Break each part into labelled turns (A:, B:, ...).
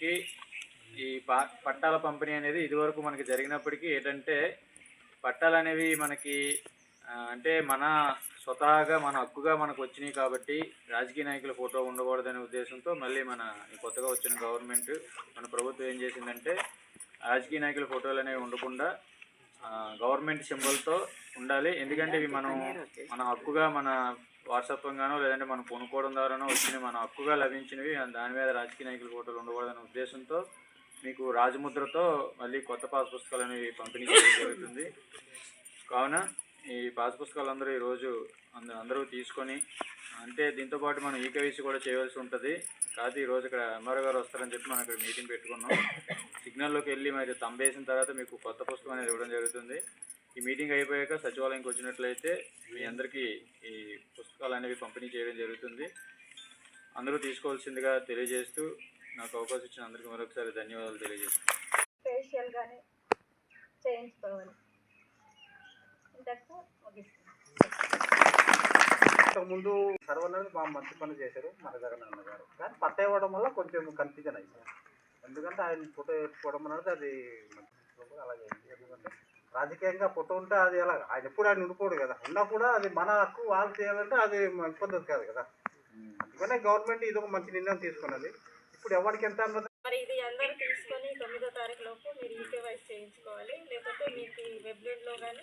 A: మనకి ఈ పట్టాల పంపిణీ అనేది ఇదివరకు మనకి జరిగినప్పటికీ ఏంటంటే పట్టాలనేవి మనకి అంటే మన స్వతహాగా మన హక్కుగా మనకు వచ్చినాయి కాబట్టి రాజకీయ నాయకుల ఫోటో ఉండకూడదనే ఉద్దేశంతో మళ్ళీ మన కొత్తగా వచ్చిన గవర్నమెంట్ మన ప్రభుత్వం ఏం చేసిందంటే రాజకీయ నాయకుల ఫోటోలు అనేవి ఉండకుండా గవర్నమెంట్ సింబల్తో ఉండాలి. ఎందుకంటే ఇవి మన హక్కుగా మన వారసత్వంగానో లేదంటే మనం కొనుక్కోవడం ద్వారానో వచ్చినవి మన హక్కుగా లభించినవి. దాని మీద రాజకీయ నాయకుల ఫోటోలు ఉండకూడదనే ఉద్దేశంతో మీకు రాజముద్రతో మళ్ళీ కొత్త పాస్ పుస్తకాలు అనేవి పంపిణీ చేయడం జరుగుతుంది. కావున ఈ పాస్ పుస్తకాలు ఈరోజు అందరూ తీసుకొని అంటే దీంతోపాటు మనం ఈకేవైసీ కూడా చేయవలసి ఉంటుంది. కాదు ఈరోజు ఇక్కడ ఎంఆర్ఓ గారు వస్తారని చెప్పి మనం ఇక్కడ మీటింగ్ పెట్టుకున్నాం. సిగ్నల్లోకి వెళ్ళి మరి తంబేసిన తర్వాత మీకు కొత్త పుస్తకం అనేది ఇవ్వడం జరుగుతుంది. ఈ మీటింగ్ అయిపోయాక సచివాలయంకి వచ్చినట్లయితే మీ అందరికీ ఈ పుస్తకాలు అనేవి పంపిణీ చేయడం జరుగుతుంది. అందరూ తీసుకోవాల్సిందిగా తెలియజేస్తూ నాకు అవకాశం ఇచ్చిన అందరికీ మరొకసారి ధన్యవాదాలు తెలియజేస్తున్నాను.
B: ఫేషియల్గానే చేయించుకోవాలి.
C: ఇంతకుముందు సర్వనర్ మా మంచి పని చేశారు మన జగనన్న గారు, కానీ పట్ట ఇవ్వడం వల్ల కొంచెం కన్ఫ్యూజన్ అయింది. ఎందుకంటే ఆయన ఫోటో వేసుకోవడం అనేది అది మంచి అలాగే. ఎందుకంటే రాజకీయంగా ఫోటో ఉంటే అది ఎలా ఆయన ఎప్పుడు ఆయన ఉండిపోడు కదా, ఉన్నా కూడా అది మన హక్కు వాళ్ళు చేయాలంటే అది ఇబ్బంది కాదు కదా. అందుకనే గవర్నమెంట్ ఇది ఒక మంచి నిర్ణయం తీసుకున్నది. ఇప్పుడు ఎవరికి ఎంత
B: మరి ఇది అందరూ తీసుకొని 9వ తారీఖు లోపు మీరు ఈకేవైసీ చేయించుకోవాలి. లేకపోతే మీకు వెబ్సైట్లో కానీ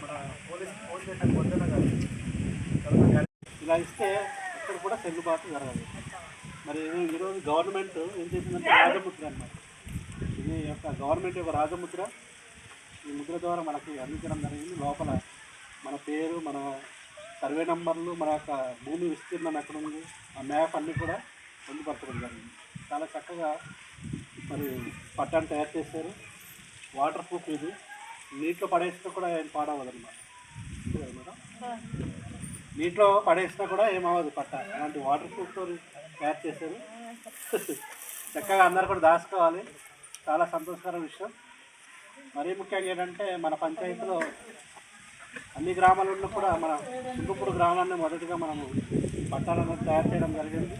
C: మన పోలీస్ స్టేషన్ పొద్దున ఇలా ఇస్తే ఇక్కడ కూడా చెల్లుబాటు జరగదు. మరి ఈరోజు గవర్నమెంట్ ఏం చేసిందంటే రాజముద్ర అన్నమాట. ఇది యొక్క గవర్నమెంట్ యొక్క రాజముద్ర. ఈ ముద్ర ద్వారా మనకి అందించడం జరిగింది. లోపల మన పేరు, మన సర్వే నంబర్లు, మన యొక్క భూమి విస్తీర్ణం ఎక్కడ ఉంది, ఆ మ్యాప్ అన్నీ కూడా పొందుపరచడం జరిగింది. చాలా చక్కగా మరి పట్టాన్ని తయారు చేశారు. వాటర్ ప్రూఫ్ ఇది, నీటిలో పడేసినా కూడా ఏం పాడవదు అన్నమాట. మేడం నీటిలో పడేసినా కూడా ఏమవ్వదు పట్ట. అలాంటి వాటర్ ప్రూఫ్తో తయారు చేశారు. చక్కగా అందరు కూడా దాచుకోవాలి. చాలా సంతోషకర విషయం. మరీ ముఖ్యంగా ఏంటంటే మన పంచాయతీలో అన్ని గ్రామాలలో కూడా మన చుట్టుపూడు గ్రామాన్ని మొదటిగా మనము పట్టాలను తయారు చేయడం జరిగింది.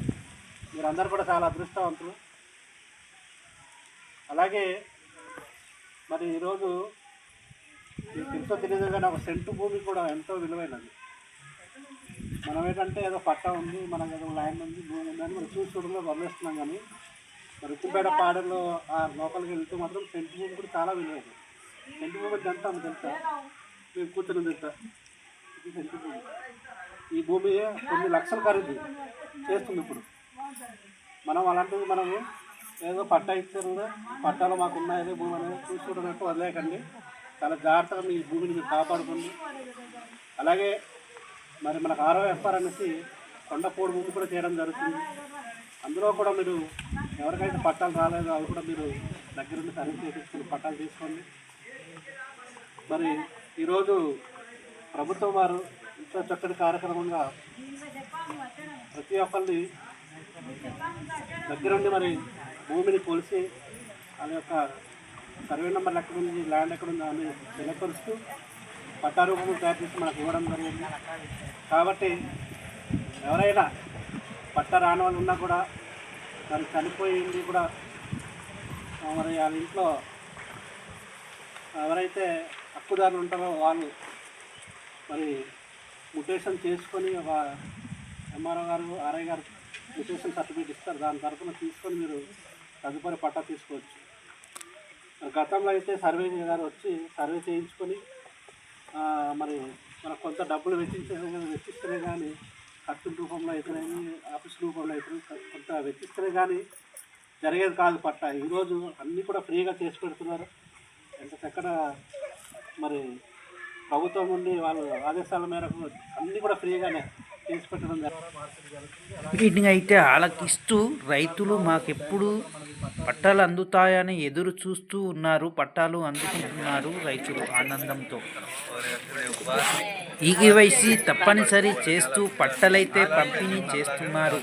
C: మీరందరూ కూడా చాలా అదృష్టవంతులు. అలాగే మరి ఈరోజు తెలుసో తెలియదు కానీ ఒక సెంటు భూమి కూడా ఎంతో విలువైనది. మనం ఏంటంటే ఏదో పట్టా ఉంది, మనకు ఏదో ల్యాండ్ ఉంది, భూమి ఉందని మనం చూసుకోవడంలో గమనిస్తున్నాం. కానీ మరి ఉత్తిపేట పాడలో ఆ లోపలికి వెళ్తే మాత్రం సెంటు భూమి కూడా చాలా విలువైనది. సెంటు భూమి ఎంత తెలుసా? మేము కూర్చొని తెలుసా? ఇది సెంటు భూమి. ఈ భూమి కొన్ని లక్షల ఖరీదు చేస్తుంది. ఇప్పుడు మనం అలాంటివి మనము ఏదో పట్టా ఇచ్చారు కూడా పట్టాలో మాకున్న ఏదో భూమి అనేది చూసుకోవడం ఎక్కువ వదిలేకండి. చాలా జాగ్రత్తగా మీ భూమిని మీరు కాపాడుకోండి. అలాగే మరి మనకు ROFR అనేసి కొండపోడు భూమి కూడా చేయడం జరుగుతుంది. అందులో కూడా మీరు ఎవరికైతే పట్టాలు రాలేదో అవి కూడా మీరు దగ్గరుండి సర్వీస్ చేయించుకుని పట్టాలు తీసుకోండి. మరి ఈరోజు ప్రభుత్వం వారు ఇంత చక్కటి కార్యక్రమంగా ప్రతి ఒక్కరిని దగ్గరుండి మరి భూమిని కొలిసి వాళ్ళ యొక్క సర్వే నెంబర్లు ఎక్కడుంది, ల్యాండ్ ఎక్కడుంది అని తెలియపరుస్తూ పట్టా రూపంలో తయారు చేసి మనకు ఇవ్వడం జరిగింది. కాబట్టి ఎవరైనా పట్టా రాని వాళ్ళు ఉన్నా కూడా మరి చనిపోయింది కూడా మరి వాళ్ళ ఇంట్లో ఎవరైతే హక్కుదారులు ఉంటారో వాళ్ళు మరి మ్యుటేషన్ చేసుకొని ఒక ఎంఆర్ఓ గారు, RI గారు మ్యుటేషన్ సర్టిఫికేట్ ఇస్తారు. దాని తరఫున తీసుకొని మీరు తదుపరి పట్టా తీసుకోవచ్చు. గతంలో అయితే సర్వే గారు వచ్చి సర్వే చేయించుకొని మరి మనకు కొంత డబ్బులు వెచ్చిస్తేనే కానీ ఖర్చుల రూపంలో అయితేనేమి ఆఫీస్ రూపంలో అయితే కొంత వెచ్చిస్తేనే కానీ జరిగేది కాదు పట్టా. ఈరోజు అన్నీ కూడా ఫ్రీగా చేసి పెడుతున్నారు. ఎంత చక్కగా మరి ప్రభుత్వం నుండి వాళ్ళు ఆదేశాల మేరకు అన్నీ కూడా ఫ్రీగానే చేసి పెట్టడం
D: మీటింగ్ అయితే ఆలకిస్తూ రైతులు మాకెప్పుడు పట్టాలు అందుతాయని ఎదురు చూస్తూ ఉన్నారు. పట్టాలు అందుకుంటున్నారు రైతులు ఆనందంతో. ఈకేవైసీ తప్పనిసరి చేస్తూ పట్టాలైతే పంపిణీ చేస్తున్నారు.